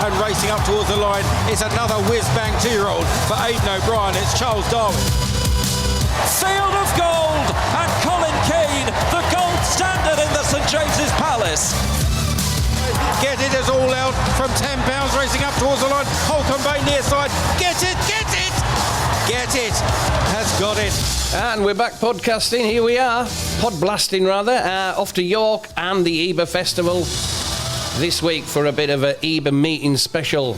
And racing up towards the line, it's another whiz-bang 2-year-old for Aidan O'Brien. It's Charles Darwin. Field of Gold and Colin Keane, the gold standard in the St James's Palace. Get It is all out from £10, racing up towards the line. Holcomb Bay near side. Get It, get it! Get It has got it. And we're back podcasting. Here we are. PodBlasting, rather. Off to York and the Ebor Festival this week for a bit of an Ebor Meeting special.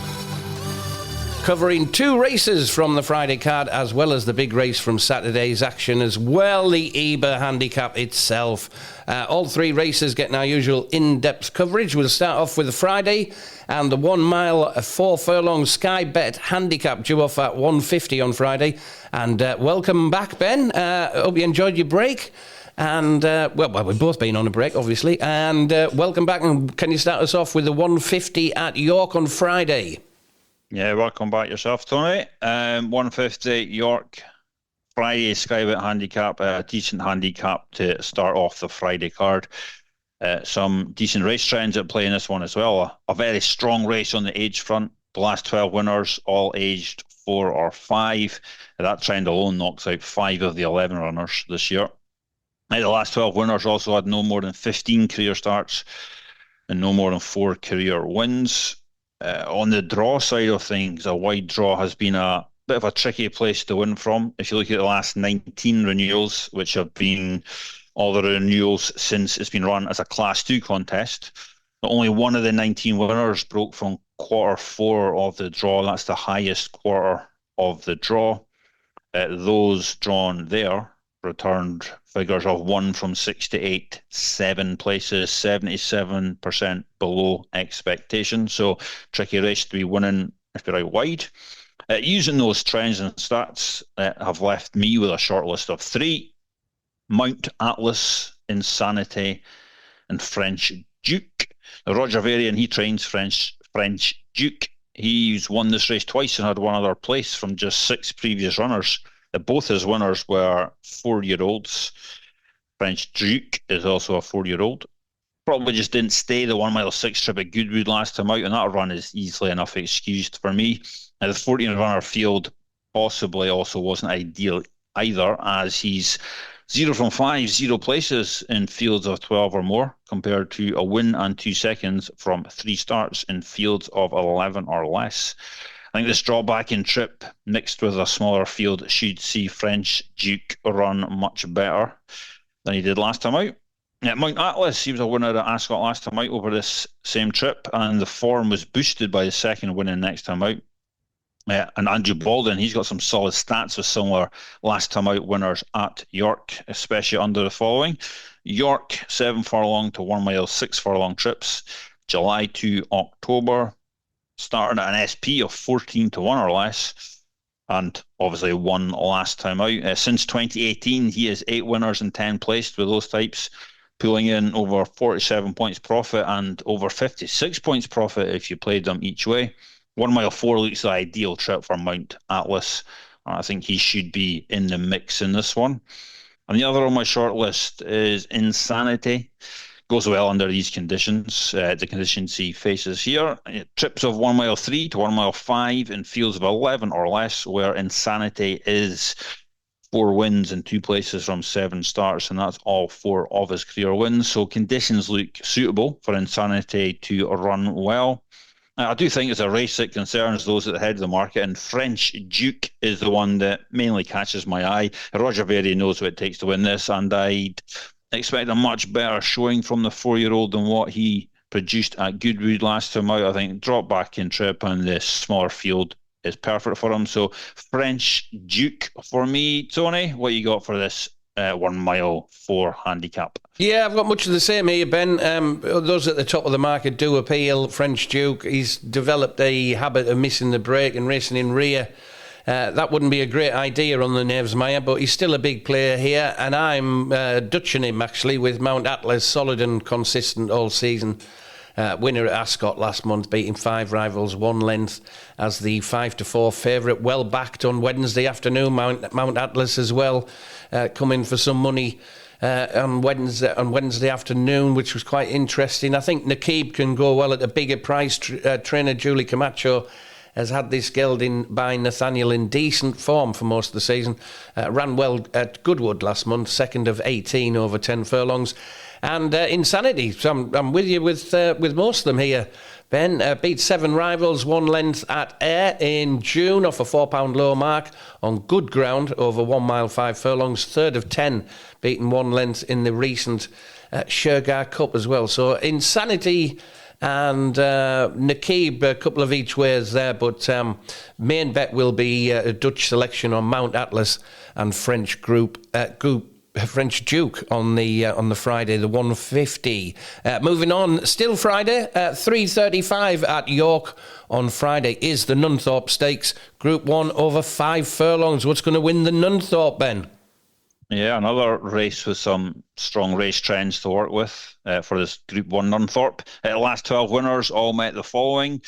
Covering 2 races from the Friday card, as well as the big race from Saturday's action, as well the Ebor Handicap itself. All 3 races getting our usual in-depth coverage. We'll start off with the Friday and the 1 mile 4 furlong SkyBet Handicap due off at 150 on Friday. And welcome back, Ben. Hope you enjoyed your break. And, well, we've both been on a break, obviously. And welcome back. And can you start us off with the 150 at York on Friday? Yeah, welcome back yourself, Tony. 150 York, Friday SkyBet handicap, a decent handicap to start off the Friday card. Some decent race trends at play in this one as well. A very strong race on the age front. The last 12 winners, all aged 4 or 5. That trend alone knocks out 5 of the 11 runners this year. The last 12 winners also had no more than 15 career starts and no more than 4 career wins. On the draw side of things, a wide draw has been a bit of a tricky place to win from. If you look at the last 19 renewals, which have been all the renewals since it's been run as a Class 2 contest, only one of the 19 winners broke from quarter 4 of the draw. That's the highest quarter of the draw. Those drawn there returned figures of 1 from 6 to 8, 7 places, 77% below expectation. So tricky race to be winning if you're out wide. Using those trends and stats have left me with a short list of 3. Mount Atlas, Insanity, and French Duke. Now, Roger Varian, he trains French Duke. He's won this race twice and had one other place from just 6 previous runners. Both his winners were 4-year-olds. French Duke is also a 4-year-old. Probably just didn't stay the 1 mile 6 trip at Goodwood last time out, and that run is easily enough excused for me. Now, the 14-runner field possibly also wasn't ideal either, as he's 0 from 5, 0 places in fields of 12 or more, compared to a win and 2 seconds from 3 starts in fields of 11 or less. I think this drawback in trip, mixed with a smaller field, should see French Duke run much better than he did last time out. Mount Atlas, he was a winner at Ascot last time out over this same trip, and the form was boosted by the second winning next time out. And Andrew Baldwin, he's got some solid stats with similar last time out winners at York, especially under the following. York, 7 furlong to 1 mile 6 furlong trips, July to October. Starting at an SP of 14 to 1 or less, and obviously won last time out. Since 2018, he has 8 winners and 10 placed with those types, pulling in over 47 points profit and over 56 points profit if you played them each way. 1 mile 4 looks the ideal trip for Mount Atlas. I think he should be in the mix in this one. And the other on my short list is Insanity. Goes well under these conditions, the conditions he faces here. Trips of 1 mile 3 to 1 mile 5 in fields of 11 or less, where Insanity is 4 wins and 2 places from 7 starts, and that's all 4 of his career wins. So conditions look suitable for Insanity to run well. I do think it's a race that concerns those at the head of the market, and French Duke is the one that mainly catches my eye. Roger Varian knows what it takes to win this, and I'd expect a much better showing from the 4-year-old than what he produced at Goodwood last time out. I think drop back in trip and the smaller field is perfect for him. So French Duke for me. Tony, what you got for this 1 mile 4 handicap? Yeah, I've got much of the same here, Ben. Those at the top of the market do appeal. French Duke, he's developed a habit of missing the break and racing in rear. That wouldn't be a great idea on the Nevesmeyer, but he's still a big player here, and I'm Dutching him, actually, with Mount Atlas, solid and consistent all season. Winner at Ascot last month, beating 5 rivals, 1 length as the 5-4 favourite. Well backed on Wednesday afternoon. Mount Atlas as well, coming for some money on Wednesday afternoon, which was quite interesting. I think Nakib can go well at a bigger price. Trainer Julie Camacho has had this gelding by Nathaniel in decent form for most of the season. Ran well at Goodwood last month, second of 18 over 10 furlongs. And Insanity, so I'm with you with most of them here. Ben beat 7 rivals, 1 length at Ayr in June off a £4 low mark on good ground over 1 mile 5 furlongs. Third of 10, beaten 1 length in the recent Shergar Cup as well. So Insanity and Nakib, a couple of each ways there, but main bet will be a Dutch selection on Mount Atlas and French French Duke on the Friday, the 150. Moving on, still Friday, 3:35 at York on Friday is the Nunthorpe Stakes, Group 1 over 5 furlongs. What's going to win the Nunthorpe, Ben? Yeah, another race with some strong race trends to work with for this Group 1 Nunthorpe. The last 12 winners all met the following.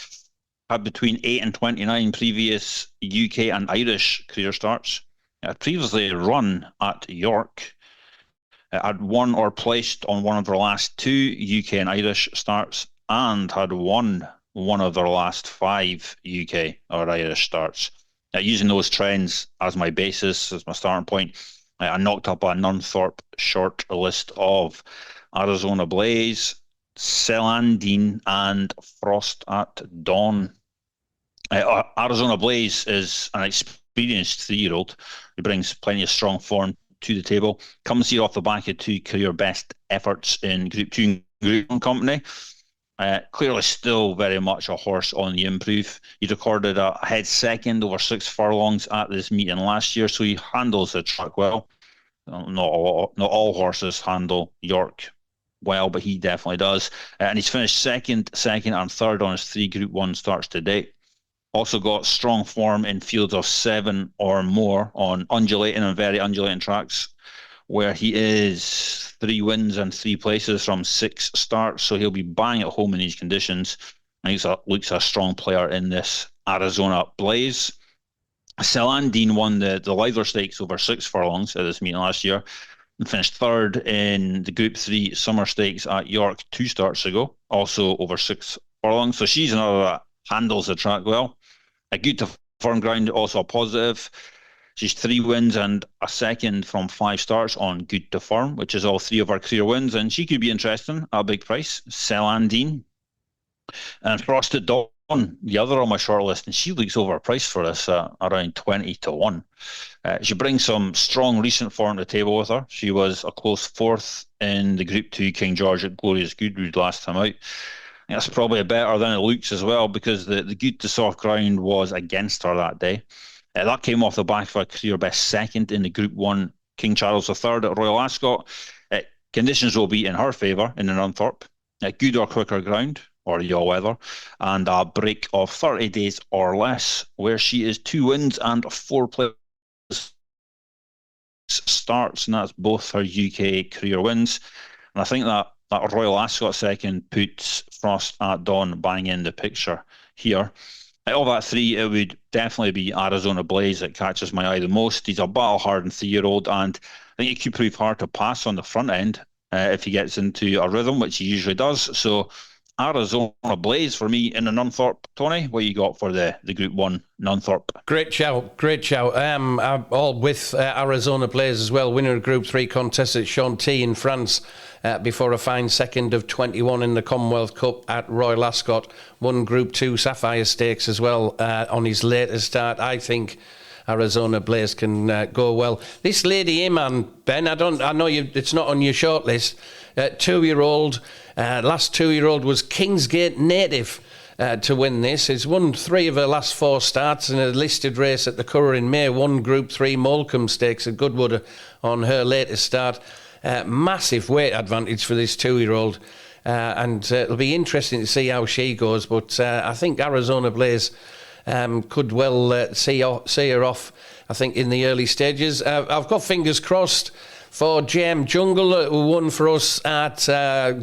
Had between 8 and 29 previous UK and Irish career starts. Had previously run at York. Had won or placed on one of their last 2 UK and Irish starts, and had won one of their last 5 UK or Irish starts. Using those trends as my basis, as my starting point, I knocked up a Nunthorpe short list of Arizona Blaze, Celandine, and Frost at Dawn. Arizona Blaze is an experienced 3-year-old who brings plenty of strong form to the table. Comes here off the back of 2 career best efforts in Group 2 and Group 1 company. Clearly still very much a horse on the improve. He recorded a head second over 6 furlongs at this meeting last year, so he handles the track well. Not all horses handle York well, but he definitely does. And he's finished second, and third on his 3 Group 1 starts to date. Also got strong form in fields of 7 or more on undulating and very undulating tracks, where he is 3 wins and 3 places from 6 starts. So he'll be bang at home in these conditions. And he looks a strong player in this Arizona Blaze. Celandine won the Leather Stakes over 6 furlongs at this meeting last year and finished third in the Group 3 Summer Stakes at York 2 starts ago, also over 6 furlongs. So she's another that handles the track well. A good to firm ground, also a positive. She's 3 wins and a second from 5 starts on good to firm, which is all 3 of her career wins, and she could be interesting at a big price. Celandine. And Frost at Dawn, the other on my short list, and she looks overpriced for us around 20 to 1. She brings some strong recent form to the table with her. She was a close 4th in the Group 2 King George at Glorious Goodwood last time out. That's probably better than it looks as well, because the good to soft ground was against her that day. That came off the back of a career best second in the Group 1 King Charles III at Royal Ascot. Conditions will be in her favour in the Nunthorpe. Good or quicker ground, or yaw weather, and a break of 30 days or less, where she is 2 wins and 4 places starts, and that's both her UK career wins. And I think that Royal Ascot second puts Frost at Dawn bang in the picture here. Out of that 3, it would definitely be Arizona Blaze that catches my eye the most. He's a battle-hardened 3-year-old, and I think he could prove hard to pass on the front end if he gets into a rhythm, which he usually does. So Arizona Blaze for me in the Nunthorpe. Tony, what you got for the Group 1 Nunthorpe? Great shout. I'm all with Arizona Blaze as well. Winner of Group 3 contest at Chantilly in France before a fine second of 21 in the Commonwealth Cup at Royal Ascot. Won Group 2 Sapphire Stakes as well on his latest start. I think Arizona Blaze can go well. This Lady A-Man, Ben, I know it's not on your shortlist. 2-year-old, last 2-year-old was Kingsgate native to win this. He's won 3 of her last 4 starts in a listed race at the Curragh in May. Won Group 3 Molecombe Stakes at Goodwood on her latest start. Massive weight advantage for this 2-year-old. And it'll be interesting to see how she goes. But I think Arizona Blaze could well see her off, I think, in the early stages. I've got fingers crossed for JM Jungle, who won for us at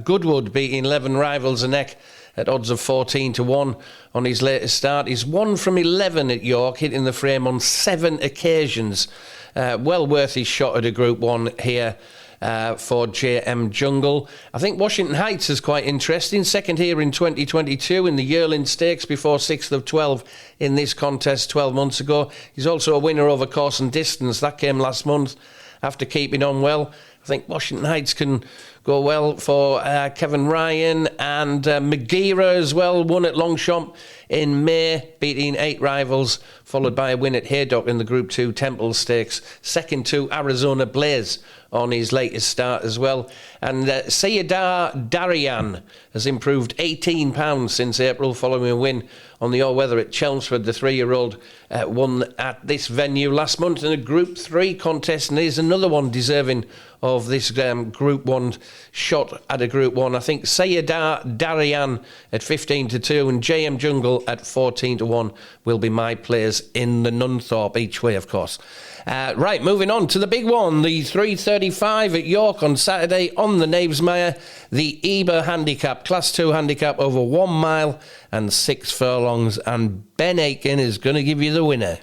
Goodwood, beating 11 rivals a neck at odds of 14 to 1 on his latest start. He's 1 from 11 at York, hitting the frame on 7 occasions. Well worth his shot at a Group 1 here. for JM Jungle. I think Washington Heights is quite interesting. Second here in 2022 in the Yearling Stakes before 6th of 12 in this contest 12 months ago. He's also a winner over course and distance. That came last month after keeping on well. I think Washington Heights can go well for Kevin Ryan, and Magira as well, won at Longchamp in May, beating 8 rivals, followed by a win at Haydock in the Group 2 Temple Stakes. Second to Arizona Blaze on his latest start as well. And Sayadar Darian has improved £18 since April following a win on the all-weather at Chelmsford. The 3-year-old won at this venue last month in a Group 3 contest, and is another one deserving of this Group 1 shot at a Group 1. I think Sayadar Darian at 15-2 and JM Jungle at 14-1 will be my players in the Nunthorpe each way, of course. Right, moving on to the big one, the 3:35 at York on Saturday on the Knavesmire, the Ebor Handicap, Class 2 Handicap over 1 mile and 6 furlongs, and Ben Aiken is going to give you the winner.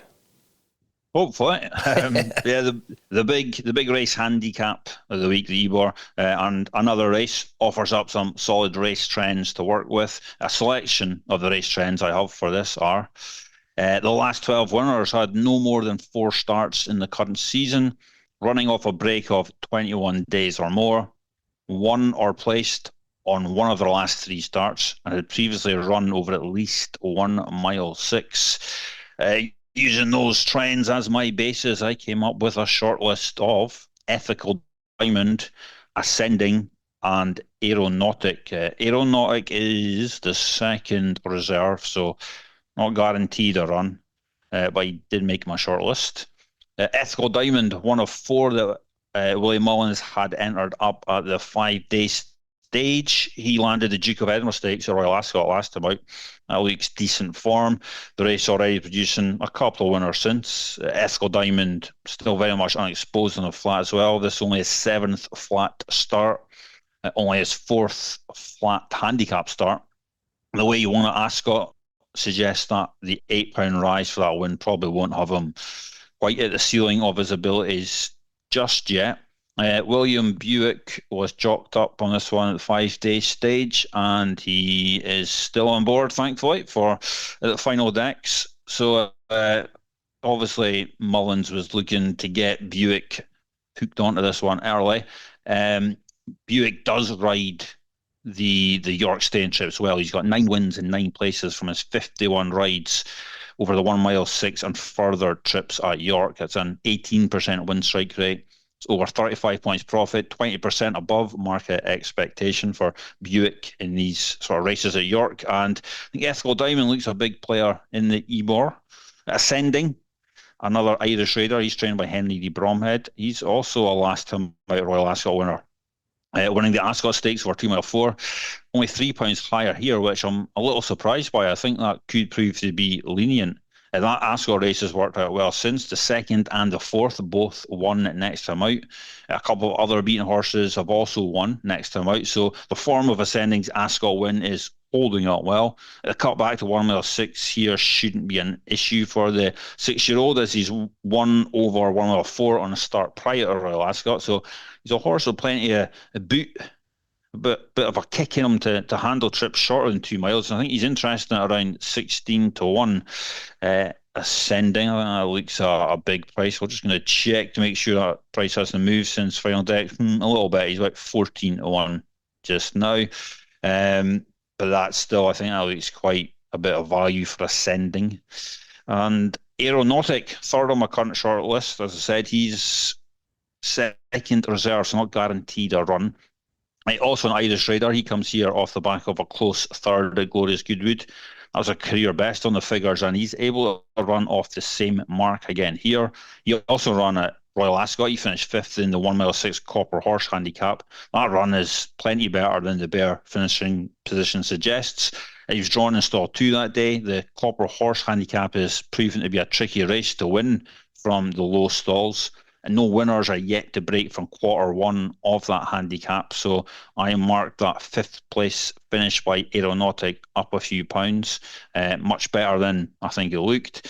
Hopefully, the big race handicap of the week, the Ebor, and another race offers up some solid race trends to work with. A selection of the race trends I have for this are: the last 12 winners had no more than 4 starts in the current season, running off a break of 21 days or more, won or placed on one of their last 3 starts, and had previously run over at least 1 mile 6. Using those trends as my basis, I came up with a short list of Ethical Diamond, Ascending, and Aeronautic. Aeronautic is the second reserve, so not guaranteed a run, but he did make my short list. Ethical Diamond, one of 4 that William Mullins had entered up at the 5-day stage. He landed the Duke of Edinburgh Stakes at Royal Ascot last time out. That looks decent form. The race already producing a couple of winners since. Ethical Diamond still very much unexposed on the flat as well. This only his 7th flat start, only his 4th flat handicap start. The way you won at Ascot suggests that the £8 rise for that win probably won't have him quite at the ceiling of his abilities just yet. William Buick was jocked up on this one at the 5-day stage, and he is still on board, thankfully, for the final decks. So obviously Mullins was looking to get Buick hooked onto this one early. Buick does ride the York staying trips well. He's got 9 wins in 9 places from his 51 rides over the 1 mile 6 and further trips at York. It's an 18% win strike rate. It's over 35 points profit, 20% above market expectation for Buick in these sort of races at York. And I think Ethical Diamond looks a big player in the Ebor. Ascending, another Irish raider. He's trained by Henry de Bromhead. He's also a last time out Royal Ascot winner. Winning the Ascot Stakes for 2 mile 4, only £3 higher here, which I'm a little surprised by. I think that could prove to be lenient. That Ascot race has worked out well since. The 2nd and the 4th both won next time out. A couple of other beaten horses have also won next time out. So the form of Ascending's Ascot win is holding up well. The cut back to 1 mile 6 here shouldn't be an issue for the 6-year-old, as he's won over 1 mile 4 on a start prior to Royal Ascot. So he's a horse with plenty of boot, bit of a kick in him to handle trips shorter than 2 miles. I think he's interested at around 16-1. Ascending, I think that looks a big price. We're just going to check to make sure that price hasn't moved since final deck. A little bit. He's about 14-1 just now. But that's still, I think that looks quite a bit of value for Ascending. And Aeronautic, third on my current short list. As I said, he's second reserve, so not guaranteed a run. Also an Irish raider. He comes here off the back of a close third at Glorious Goodwood. That was a career best on the figures, and he's able to run off the same mark again here. He also ran at Royal Ascot. He finished 5th in the 1 mile 6 Copper Horse handicap. That run is plenty better than the bare finishing position suggests. He was drawn in stall 2 that day. The Copper Horse handicap is proven to be a tricky race to win from the low stalls, and no winners are yet to break from quarter 1 of that handicap. So I marked that 5th place finish by Aeronautic up a few pounds. Much better than I think it looked.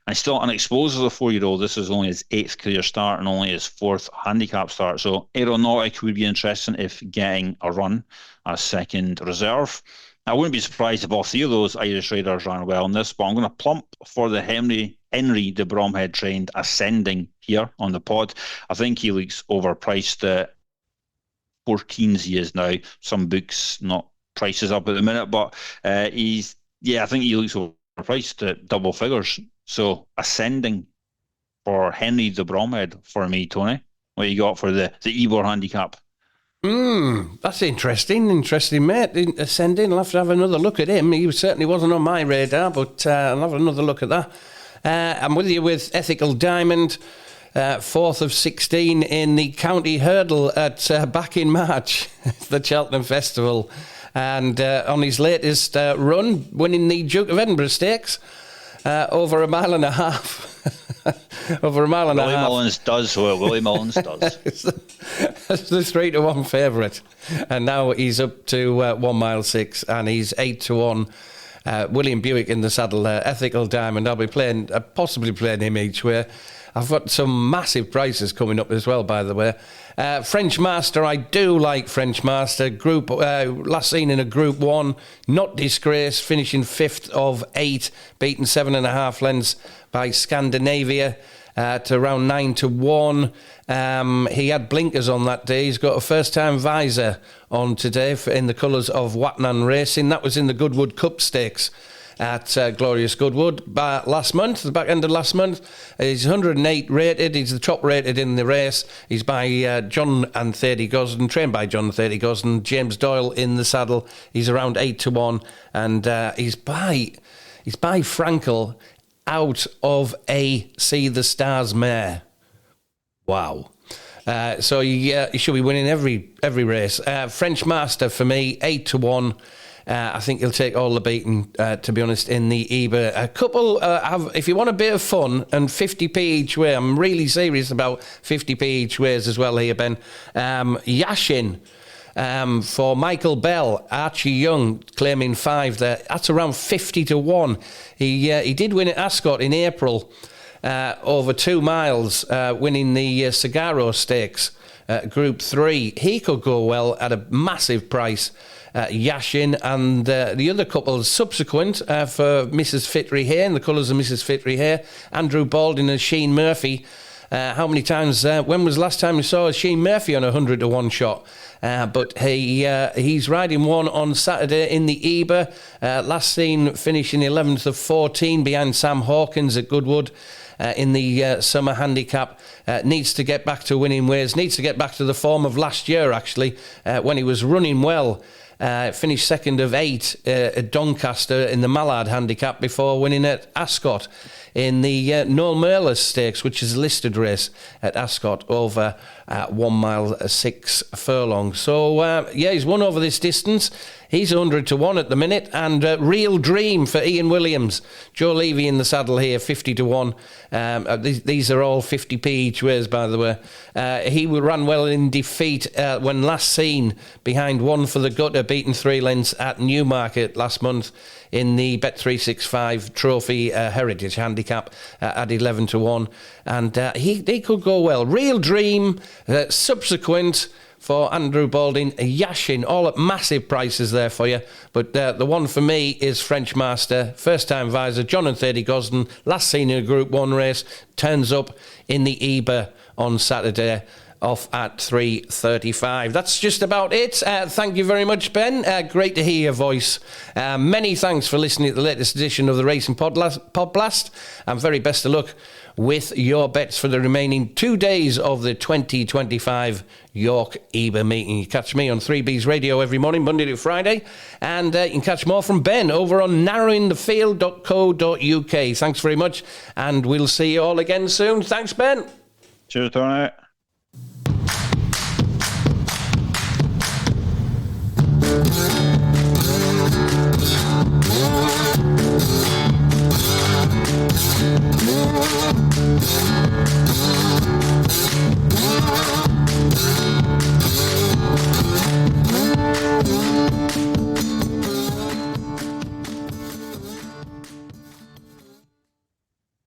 And still unexposed as a 4-year-old. This is only his 8th career start and only his 4th handicap start. So Aeronautic would be interesting if getting a run as second reserve. I wouldn't be surprised if all 3 of those Irish riders ran well in this, but I'm going to plump for the Henry de Bromhead trained Ascending here on the pod. I think he looks overpriced at 14s he is now. Some books not prices up at the minute, but I think he looks overpriced at double figures. So Ascending for Henry de Bromhead for me, Tony. What you got for the Ebor handicap? That's interesting, mate. Ascending, I'll have to have another look at him. He certainly wasn't on my radar, but I'll have another look at that. I'm with you with Ethical Diamond, 4th of 16 in the county hurdle at back in March, the Cheltenham Festival. And on his latest run, winning the Duke of Edinburgh Stakes, over a mile and a half. Over a mile and a half. Mullins does what Willie Mullins does. That's the 3-1 favourite. And now he's up to 1 mile 6, and he's 8-1. William Buick in the saddle there. Ethical Diamond. I'll be possibly playing him each way. I've got some massive prices coming up as well, by the way. French Master, I do like French Master. Group last seen in a Group 1, not disgraced, finishing 5th of 8, beaten 7.5 lengths by Scandinavia to around 9-1. He had blinkers on that day. He's got a first-time visor on today in the colours of Watnan Racing. That was in the Goodwood Cup Stakes at Glorious Goodwood last month, the back end of last month. He's 108 rated. He's the top rated in the race. He's by John and Thady Gosden, trained by John and Thady Gosden. James Doyle in the saddle. He's around 8-1, and he's by Frankel out of a See the Stars mare. Wow. So he should be winning every race. French Master for me, 8-1. I think he'll take all the beating, to be honest, in the Ebor. A couple, if you want a bit of fun, and 50p each way, I'm really serious about 50p each ways as well here, Ben. Yashin for Michael Bell, Archie Young claiming 5 there. That's around 50-1. He did win at Ascot in April, over 2 miles, winning the Sagaro Stakes, Group 3. He could go well at a massive price. Yashin, and the other couple subsequent for Mrs. Fitry Hare, in the colours of Mrs. Fitry Hare, Andrew Baldwin and Sheen Murphy. How many times, when was the last time we saw Sheen Murphy on a 100-1 shot? But he's riding one on Saturday in the Ebor. Last seen finishing 11th of 14 behind Sam Hawkins at Goodwood. In the summer handicap, needs to get back to winning ways, needs to get back to the form of last year, actually, when he was running well. Finished 2nd of 8 at Doncaster in the Mallard handicap before winning at Ascot in the Noel Merlis Stakes, which is a listed race at Ascot over 1 mile 6 furlongs. So, he's won over this distance. He's 100-1 at the minute, and Real Dream for Ian Williams. Joe Levy in the saddle here, 50-1. These are all 50p each ways, by the way. He ran well in defeat when last seen behind One for the Gutter, beaten 3 lengths at Newmarket last month in the Bet365 Trophy Heritage Handicap at 11-1. And he could go well. Real Dream, subsequent for Andrew Baldwin, Yashin, all at massive prices there for you. But the one for me is French Master, first-time visor, John and Thady Gosden, last seen in a Group 1 race, turns up in the Ebor on Saturday, off at 3:35. That's just about it. Thank you very much, Ben. Great to hear your voice. Many thanks for listening to the latest edition of the Racing PodBlast. And very best of luck with your bets for the remaining 2 days of the 2025 York Ebor Meeting. You catch me on 3B's Radio every morning, Monday to Friday, and you can catch more from Ben over on narrowingthefield.co.uk. Thanks very much, and we'll see you all again soon. Thanks, Ben. Cheers, Tony.